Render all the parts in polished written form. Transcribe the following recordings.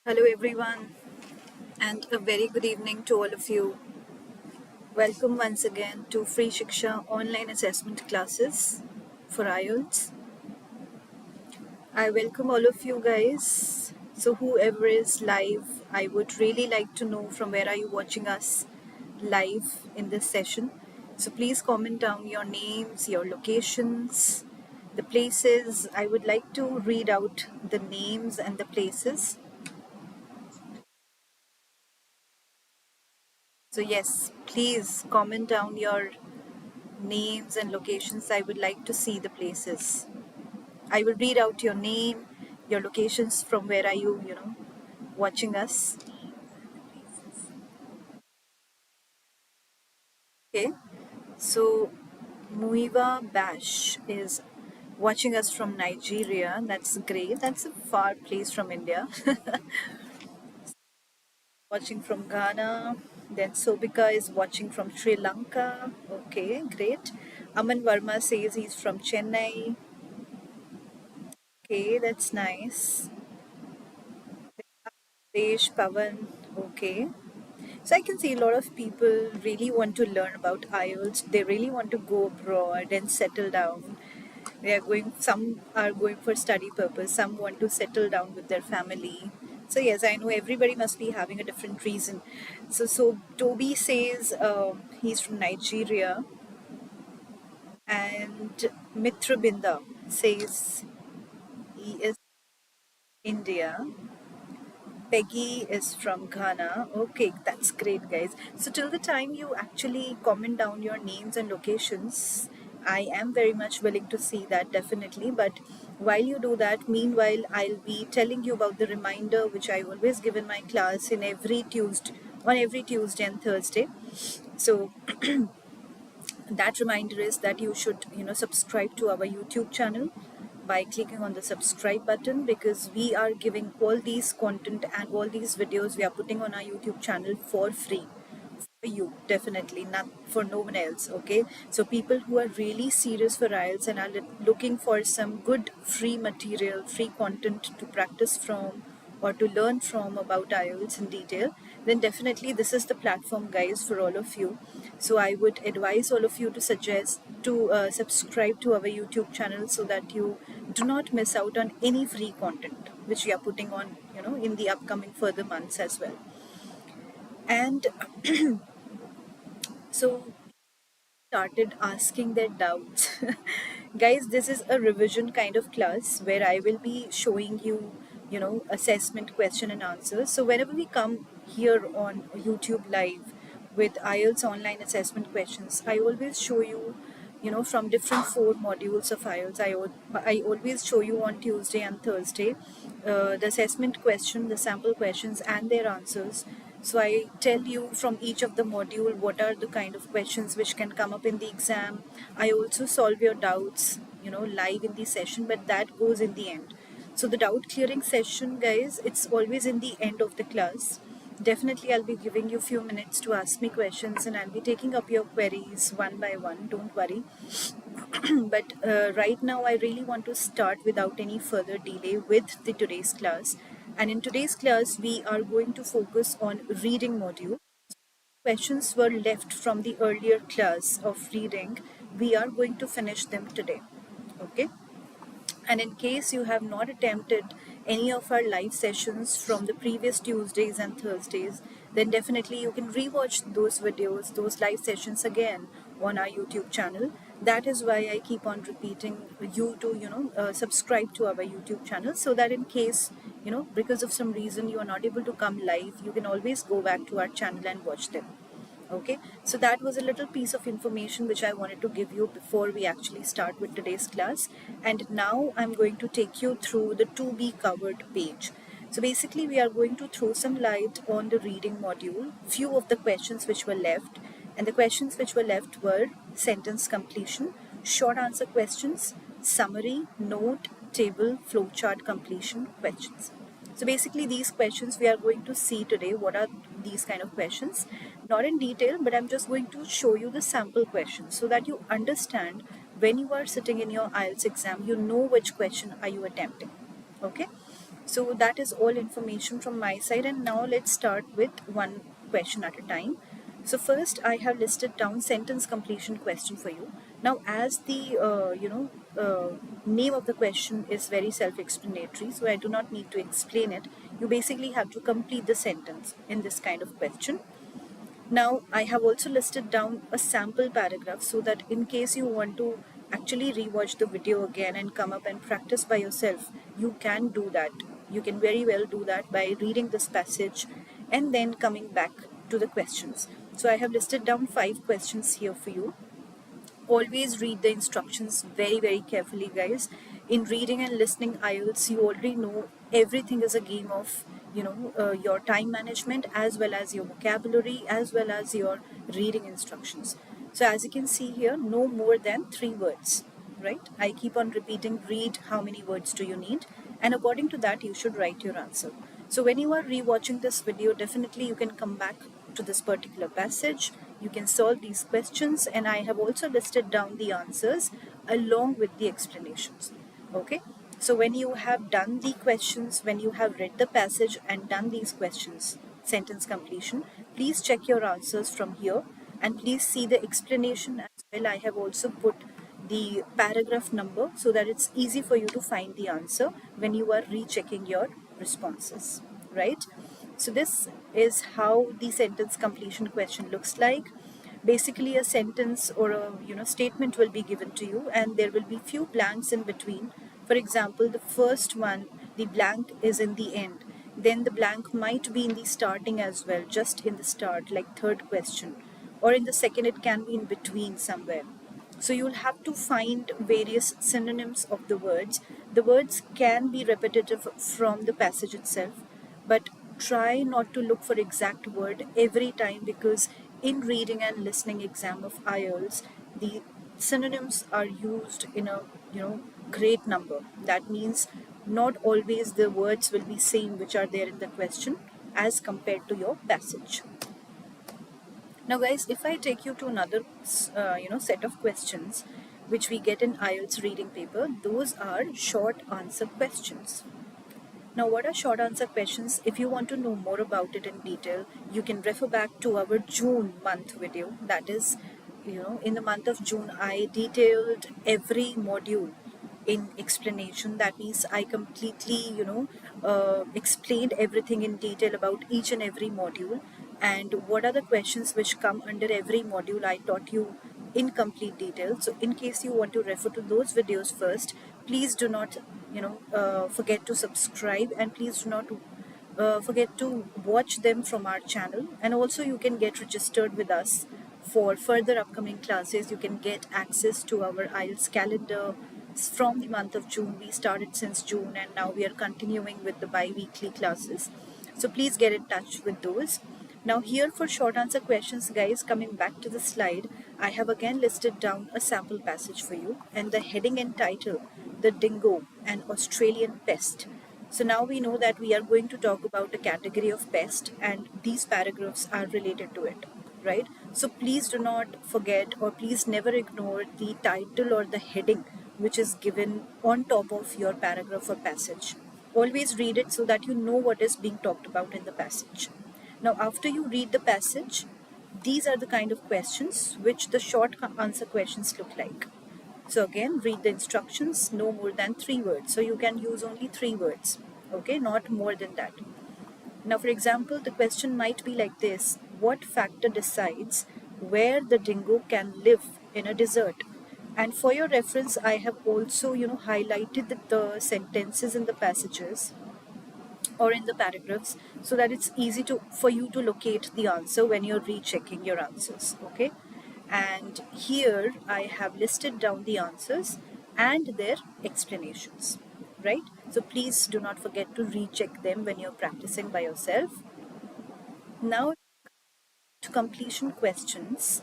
Hello, everyone, and a very good evening to all of you. Welcome once again to Free Shiksha online assessment classes for IELTS. I welcome all of you guys. So, whoever is live, I would really like to know from where are you watching us live in this session. So, please comment down your names, your locations, the places. I would like to read out the names and the places. So, yes, please comment down your names and locations. I would like to see the places. I will read out your name, your locations, from where are you watching us. Okay. So Muiva Bash is watching us from Nigeria. That's great. That's a far place from India. Watching from Ghana. Then Sobika is watching from Sri Lanka. Okay, great. Aman Verma says he's from Chennai. Okay, that's nice. Desh Pavan. Okay. So I can see a lot of people really want to learn about IELTS. They really want to go abroad and settle down. Some are going for study purpose. Some want to settle down with their family. So yes, I know everybody must be having a different reason. So Toby says he's from Nigeria, and Mitra Binda says he is India. Peggy is from Ghana. Okay, that's great, guys. So, till the time you actually comment down your names and locations, I am very much willing to see that definitely. But while you do that, meanwhile, I'll be telling you about the reminder which I always give in my class in every Tuesday, on every Tuesday and Thursday. So, that reminder is that you should subscribe to our YouTube channel by clicking on the subscribe button, because we are giving all these content and all these videos we are putting on our YouTube channel for free for you, definitely not for no one else. Okay, so people who are really serious for IELTS and are looking for some good free material, free content to practice from or to learn from about IELTS in detail, then definitely this is the platform, guys, for all of you. So I would advise all of you to suggest to subscribe to our YouTube channel so that you do not miss out on any free content which we are putting on, in the upcoming further months as well. And so started asking their doubts. Guys, this is a revision kind of class where I will be showing you, assessment question and answers. So whenever we come here on YouTube live with IELTS online assessment questions, I always show you, from different four modules of IELTS. I always show you on Tuesday and Thursday the assessment question, the sample questions, and their answers. So I tell you from each of the module what are the kind of questions which can come up in the exam. I also solve your doubts, live in the session, but that goes in the end. So the doubt clearing session, guys, it's always in the end of the class. Definitely, I'll be giving you a few minutes to ask me questions, and I'll be taking up your queries one by one. Don't worry. But right now, I really want to start without any further delay with the today's class. And in today's class, we are going to focus on reading module. Questions were left from the earlier class of reading. We are going to finish them today. Okay. And in case you have not attempted any of our live sessions from the previous Tuesdays and Thursdays, then definitely you can rewatch those videos, those live sessions again on our YouTube channel. That is why I keep on repeating you to, subscribe to our YouTube channel, so that in case, because of some reason you are not able to come live, you can always go back to our channel and watch them. Okay, so that was a little piece of information which I wanted to give you before we actually start with today's class. And now I'm going to take you through the to be covered page. So basically, we are going to throw some light on the reading module, few of the questions which were left. And the questions which were left were sentence completion, short answer questions, summary, note, table, flowchart completion questions. So basically, these questions we are going to see today. What are these kind of questions? Not in detail, but I'm just going to show you the sample questions so that you understand when you are sitting in your IELTS exam, you know which question are you attempting. Okay. So that is all information from my side, and now let's start with one question at a time. So first, I have listed down sentence completion question for you. Now, as the name of the question is very self-explanatory, so I do not need to explain it. You basically have to complete the sentence in this kind of question. Now, I have also listed down a sample paragraph so that in case you want to actually rewatch the video again and come up and practice by yourself, you can do that. You can very well do that by reading this passage and then coming back to the questions. So, I have listed down 5 questions here for you. Always read the instructions very carefully, guys. In reading and listening IELTS, you already know everything is a game of your time management as well as your vocabulary as well as your reading instructions. So as you can see here, no more than 3 words, right? I keep on repeating, read how many words do you need, and according to that you should write your answer. So when you are rewatching this video, definitely you can come back to this particular passage. You can solve these questions, and I have also listed down the answers along with the explanations. Okay, so when you have done the questions, when you have read the passage and done these questions, sentence completion, please check your answers from here and please see the explanation as well. I have also put the paragraph number so that it's easy for you to find the answer when you are rechecking your responses, right? So this is how the sentence completion question looks like. Basically, a sentence or a statement will be given to you, and there will be few blanks in between. For example, the first one, the blank is in the end. Then the blank might be in the starting as well, just in the start, like third question. Or in the second, it can be in between somewhere. So you'll have to find various synonyms of the words. The words can be repetitive from the passage itself, but try not to look for exact word every time, because in reading and listening exam of IELTS, the synonyms are used in a great number. That means not always the words will be same which are there in the question as compared to your passage. Now, guys, if I take you to another, set of questions which we get in IELTS reading paper, those are short answer questions. Now, what are short answer questions? If you want to know more about it in detail, you can refer back to our June month video. That is, in the month of June, I detailed every module in explanation. That means I completely, explained everything in detail about each and every module, and what are the questions which come under every module. I taught you in complete detail. So in case you want to refer to those videos first, please do not forget to subscribe, and please do not forget to watch them from our channel. And also you can get registered with us for further upcoming classes. You can get access to our IELTS calendar from the month of June. We started since June, and now we are continuing with the bi-weekly classes. So please get in touch with those. Now here for short answer questions, guys, coming back to the slide, I have again listed down a sample passage for you, and the heading and title, The Dingo, an Australian Pest. So now we know that we are going to talk about a category of pest, and these paragraphs are related to it, right? So please do not forget, or please never ignore the title or the heading which is given on top of your paragraph or passage. Always read it so that you know what is being talked about in the passage. Now, after you read the passage, these are the kind of questions which the short answer questions look like. So again, read the instructions, no more than 3 words. So you can use only 3 words, okay, not more than that. Now, for example, the question might be like this: what factor decides where the dingo can live in a desert? And for your reference, I have also, highlighted the sentences in the passages or in the paragraphs so that it's easy to for you to locate the answer when you're rechecking your answers. Okay, and here I have listed down the answers and their explanations, right? So please do not forget to recheck them when you're practicing by yourself. Now, to completion questions.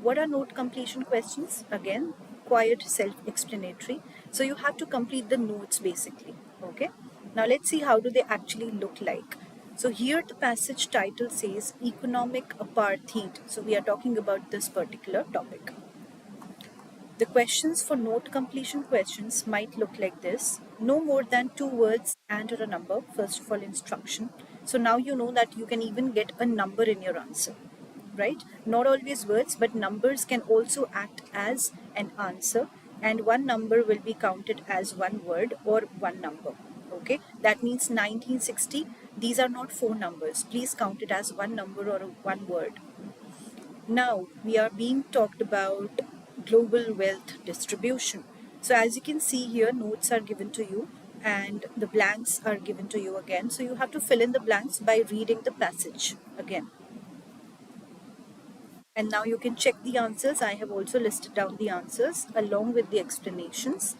What are note completion questions? Again, quite self-explanatory. So you have to complete the notes basically. Okay. Now let's see how do they actually look like. So here the passage title says economic apartheid. So we are talking about this particular topic. The questions for note completion questions might look like this. no more than two words and or a number. First of all, instruction. So now you know that you can even get a number in your answer, right? Not always words, but numbers can also act as an answer, and one number will be counted as one word or one number. Okay, that means 1960. These are not four numbers. Please count it as one number or one word. Now we are being talked about global wealth distribution. So as you can see here, notes are given to you and the blanks are given to you again. So you have to fill in the blanks by reading the passage again. And now you can check the answers. I have also listed down the answers along with the explanations.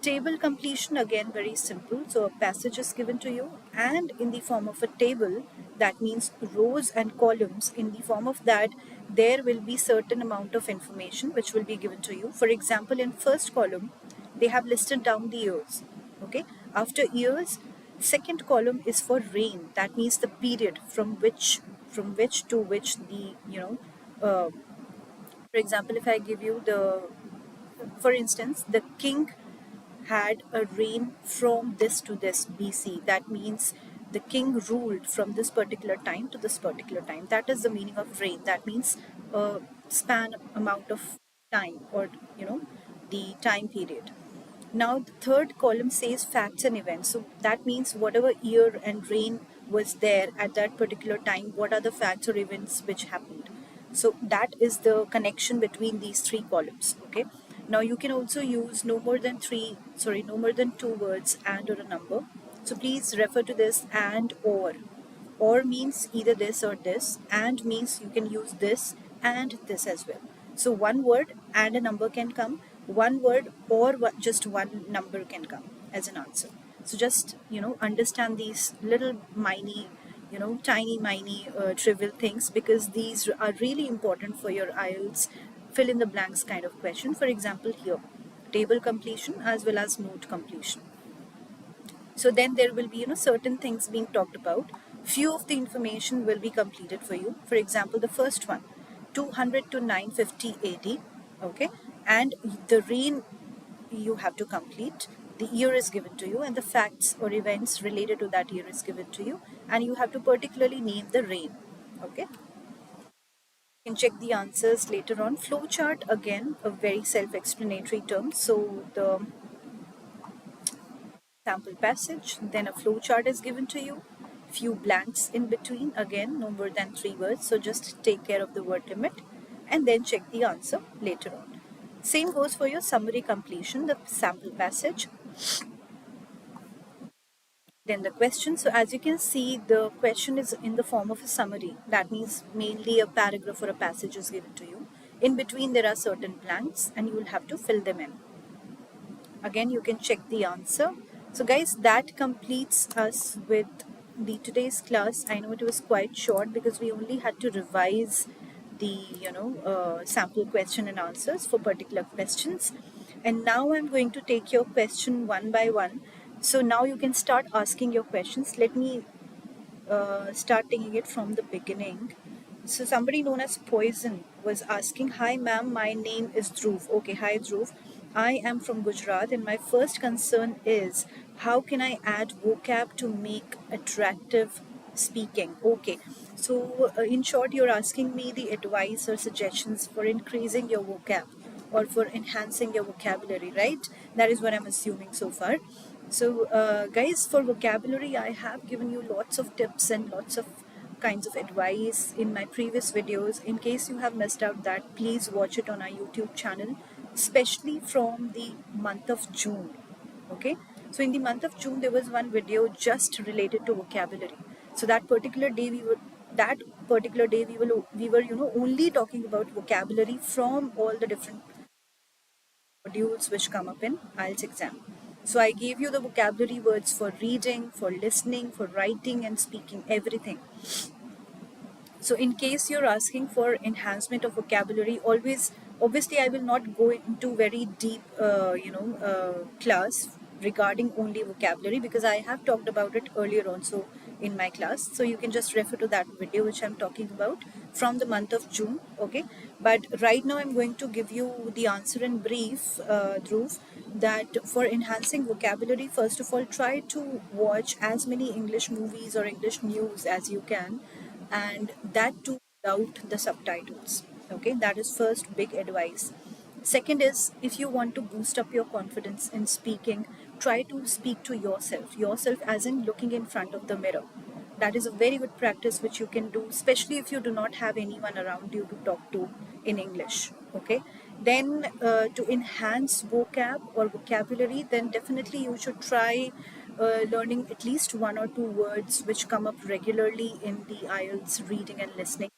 Table completion, again very simple. So a passage is given to you and in the form of a table, that means rows and columns. In the form of that, there will be certain amount of information which will be given to you. For example, in first column, they have listed down the years. Okay, after years, second column is for rain. That means the period from which to which the uh, for example, if I give you the, for instance, the king had a reign from this to this BC. That means the king ruled from this particular time to this particular time. That is the meaning of reign. That means a span amount of time, or the time period. Now the third column says facts and events. So that means whatever year and reign was there at that particular time, what are the facts or events which happened. So that is the connection between these three columns. Okay. Now you can also use no more than two words and or a number. So please refer to this and or. Or means either this or this, and means you can use this and this as well. So one word and a number can come, one word or just one number can come as an answer. So just understand these little miny, tiny miny trivial things, because these are really important for your IELTS fill in the blanks kind of question. For example, here table completion as well as note completion. So then there will be certain things being talked about. Few of the information will be completed for you. For example, the first one, 200 to 950 AD. Okay, and the reign you have to complete. The year is given to you and the facts or events related to that year is given to you, and you have to particularly name the reign. Okay, you can check the answers later on. Flowchart, again a very self-explanatory term. So the sample passage, then a flowchart is given to you, few blanks in between, again no more than three words, so just take care of the word limit and then check the answer later on. Same goes for your summary completion, the sample passage, then the question. So as you can see, the question is in the form of a summary. That means mainly a paragraph or a passage is given to you. In between there are certain blanks and you will have to fill them in. Again, you can check the answer. So guys, that completes us with the today's class. I know it was quite short because we only had to revise the sample question and answers for particular questions, and now I'm going to take your question one by one. So now you can start asking your questions. Let me start taking it from the beginning. So somebody known as Poison was asking, "Hi ma'am, my name is Dhruv." Okay, hi Dhruv. I am from Gujarat and my first concern is how can I add vocab to make attractive speaking? Okay, so in short, you're asking me the advice or suggestions for increasing your vocab or for enhancing your vocabulary, right? That is what I'm assuming so far. So, guys, for vocabulary, I have given you lots of tips and lots of kinds of advice in my previous videos. In case you have missed out that, please watch it on our YouTube channel, especially from the month of June. Okay, so in the month of June, there was one video just related to vocabulary. So that particular day we were only talking about vocabulary from all the different modules which come up in IELTS exam. So I gave you the vocabulary words for reading, for listening, for writing and speaking, everything. So in case you're asking for enhancement of vocabulary, obviously I will not go into very deep, class regarding only vocabulary, because I have talked about it earlier also in my class. So you can just refer to that video which I'm talking about from the month of June. Okay, but right now I'm going to give you the answer in brief, Dhruv. that for enhancing vocabulary, first of all, try to watch as many English movies or English news as you can, and that too without the subtitles. Okay, that is first big advice. Second is, if you want to boost up your confidence in speaking, try to speak to yourself as in looking in front of the mirror. That is a very good practice which you can do, especially if you do not have anyone around you to talk to in English. Okay, then to enhance vocab or vocabulary, then definitely you should try learning at least one or two words which come up regularly in the IELTS reading and listening.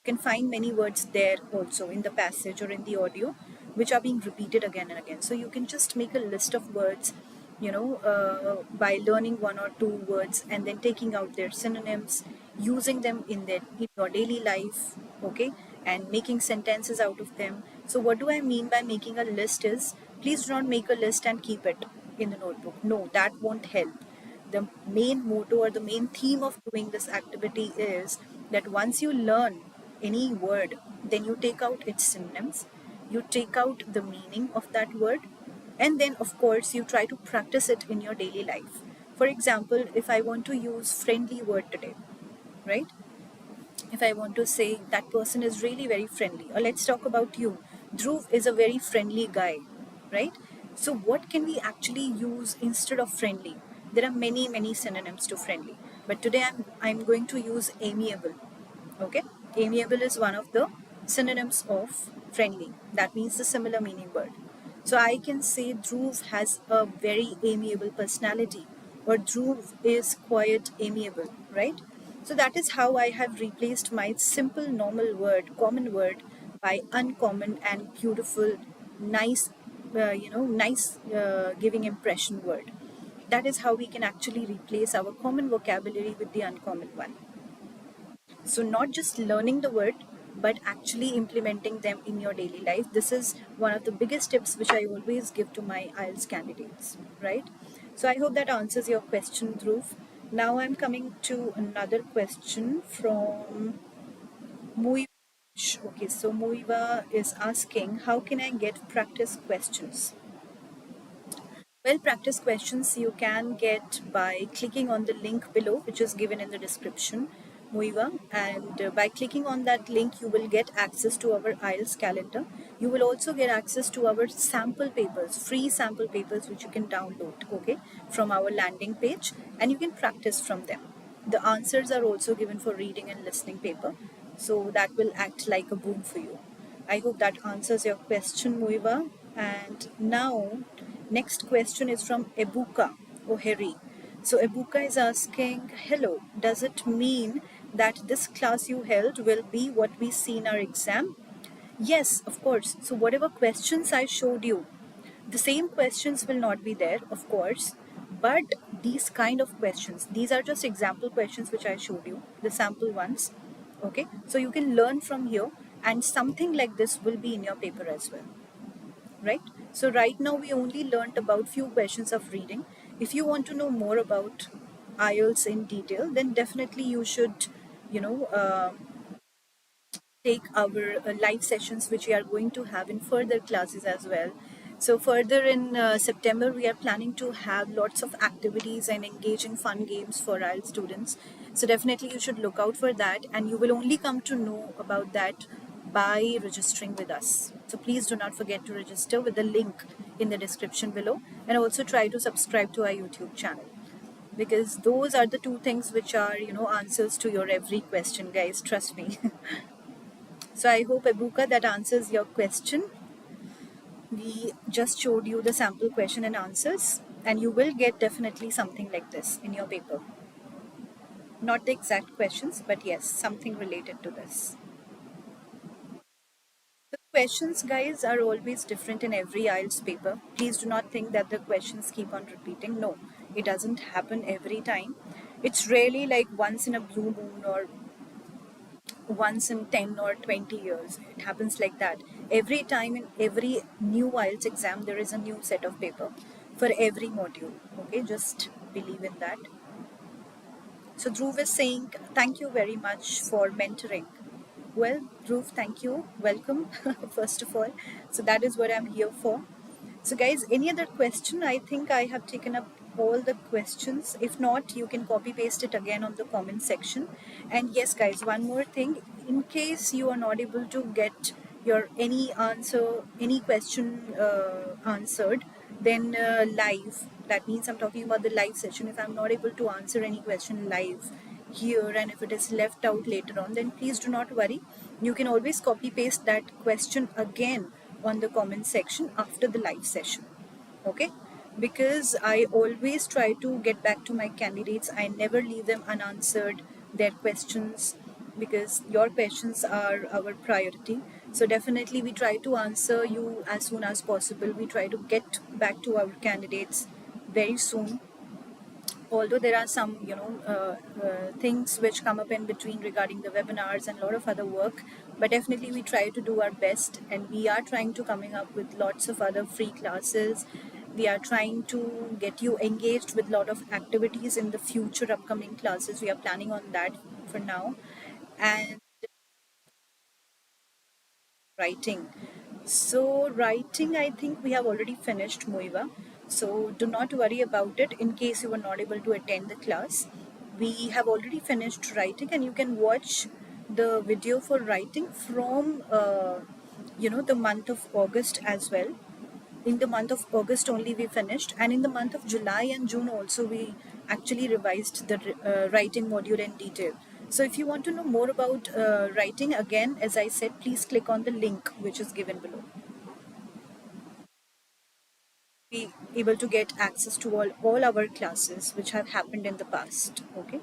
You can find many words there also in the passage or in the audio which are being repeated again and again. So you can just make a list of words, by learning one or two words and then taking out their synonyms, using them in your daily life, okay, and making sentences out of them. So what do I mean by making a list is, please do not make a list and keep it in the notebook. No, that won't help. The main motto or the main theme of doing this activity is that once you learn any word, then you take out its synonyms, you take out the meaning of that word, and then of course you try to practice it in your daily life. For example, if I want to use friendly word today, right? If I want to say that person is really very friendly, or let's talk about you, Dhruv is a very friendly guy, right? So, what can we actually use instead of friendly? There are many, many synonyms to friendly, but today I'm going to use amiable. Okay, amiable is one of the synonyms of friendly. That means the similar meaning word. So I can say Dhruv has a very amiable personality, or Dhruv is quite amiable, right? So that is how I have replaced my simple normal word, common word, by uncommon and beautiful, nice, nice giving impression word. That is how we can actually replace our common vocabulary with the uncommon one. So, not just learning the word, but actually implementing them in your daily life. This is one of the biggest tips which I always give to my IELTS candidates, right? So, I hope that answers your question, Dhruv. Now, I'm coming to another question from Muiva. Okay, so Muiva is asking, how can I get practice questions? Well, practice questions you can get by clicking on the link below, which is given in the description, Muiva. And by clicking on that link, you will get access to our IELTS calendar. You will also get access to our sample papers, free sample papers, which you can download, okay, from our landing page, and you can practice from them. The answers are also given for reading and listening paper, so that will act like a boom for you. I hope that answers your question, Muiva. And now, next question is from Ebuka O'Harry. So Ebuka is asking, hello, does it mean that this class you held will be what we see in our exam? Yes, of course. So whatever questions I showed you, the same questions will not be there, of course, but these kind of questions, these are just example questions which I showed you, the sample ones. Okay, so you can learn from here, and something like this will be in your paper as well, right? So right now we only learned about few questions of reading. If you want to know more about IELTS in detail, then definitely you should, you know, take our live sessions which we are going to have in further classes as well. So further in September, we are planning to have lots of activities and engaging fun games for our students. So definitely you should look out for that, and you will only come to know about that by registering with us. So please do not forget to register with the link in the description below, and also try to subscribe to our YouTube channel, because those are the two things which are, answers to your every question, guys, trust me. So I hope, Abuka, that answers your question. We just showed you the sample question and answers, and you will get definitely something like this in your paper. Not the exact questions, but yes, something related to this. The questions, guys, are always different in every IELTS paper. Please do not think that the questions keep on repeating. No, it doesn't happen every time. It's really like once in a blue moon, or once in 10 or 20 years. It happens like that. Every time in every new IELTS exam, there is a new set of paper for every module. Okay, just believe in that. So Dhruv is saying, thank you very much for mentoring. Well, Dhruv, thank you. Welcome, first of all. So that is what I'm here for. So, guys, any other question? I think I have taken up all the questions. If not, you can copy paste it again on the comment section. And yes, guys, one more thing. In case you are not able to get your any answer, any question answered, then live. That means I'm talking about the live session. If I'm not able to answer any question live here, and if it is left out later on, then please do not worry. You can always copy paste that question again on the comment section after the live session. Okay, because I always try to get back to my candidates. I never leave them unanswered their questions, because your questions are our priority. So definitely we try to answer you as soon as possible. We try to get back to our candidates very soon, although there are some things which come up in between regarding the webinars and a lot of other work, but definitely we try to do our best, and we are trying to coming up with lots of other free classes. We are trying to get you engaged with a lot of activities in the future upcoming classes. We are planning on that for now. And writing. So, writing, I think we have already finished, Moiva. So, do not worry about it in case you were not able to attend the class. We have already finished writing, and you can watch the video for writing from the month of August as well. In the month of August only we finished, and in the month of July and June also we actually revised the writing module in detail. So if you want to know more about writing, again, as I said, please click on the link which is given below. Be able to get access to all our classes which have happened in the past. Okay,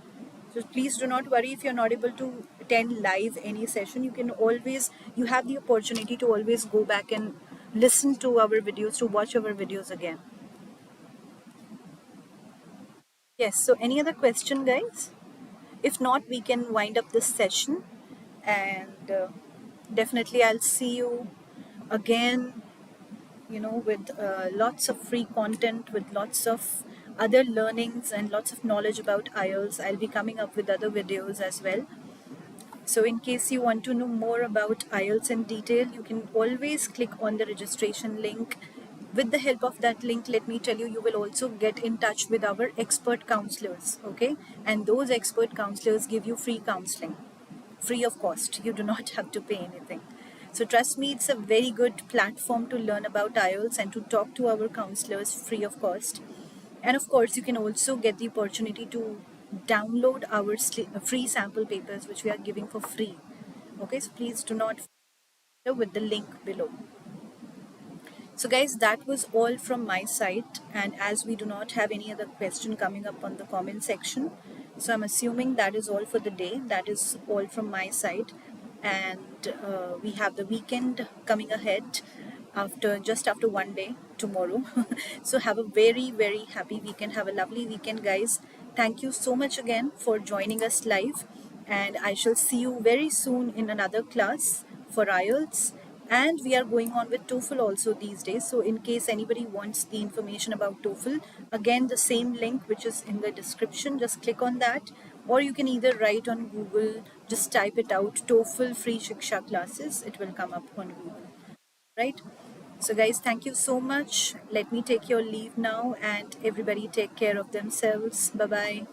so please do not worry if you're not able to attend live any session. You have the opportunity to always go back and listen to our videos, to watch our videos again. Yes, so any other question, guys? If not, we can wind up this session, and definitely I'll see you again, with lots of free content, with lots of other learnings and lots of knowledge about IELTS. I'll be coming up with other videos as well. So, in case you want to know more about IELTS in detail, you can always click on the registration link. With the help of that link, let me tell you, you will also get in touch with our expert counselors, okay? And those expert counselors give you free counseling, free of cost. You do not have to pay anything. So, trust me, it's a very good platform to learn about IELTS and to talk to our counselors free of cost. And of course, you can also get the opportunity to download our free sample papers, which we are giving for free. Okay, so please do not with the link below. So, guys, that was all from my side. And as we do not have any other question coming up on the comment section, so I'm assuming that is all for the day. That is all from my side. And we have the weekend coming ahead after one day tomorrow. So have a very, very happy weekend. Have a lovely weekend, guys. Thank you so much again for joining us live. And I shall see you very soon in another class for IELTS. And we are going on with TOEFL also these days. So in case anybody wants the information about TOEFL, again, the same link which is in the description, just click on that. Or you can either write on Google, just type it out, TOEFL free Shiksha classes. It will come up on Google, right? So guys, thank you so much. Let me take your leave now, and everybody take care of themselves. Bye bye.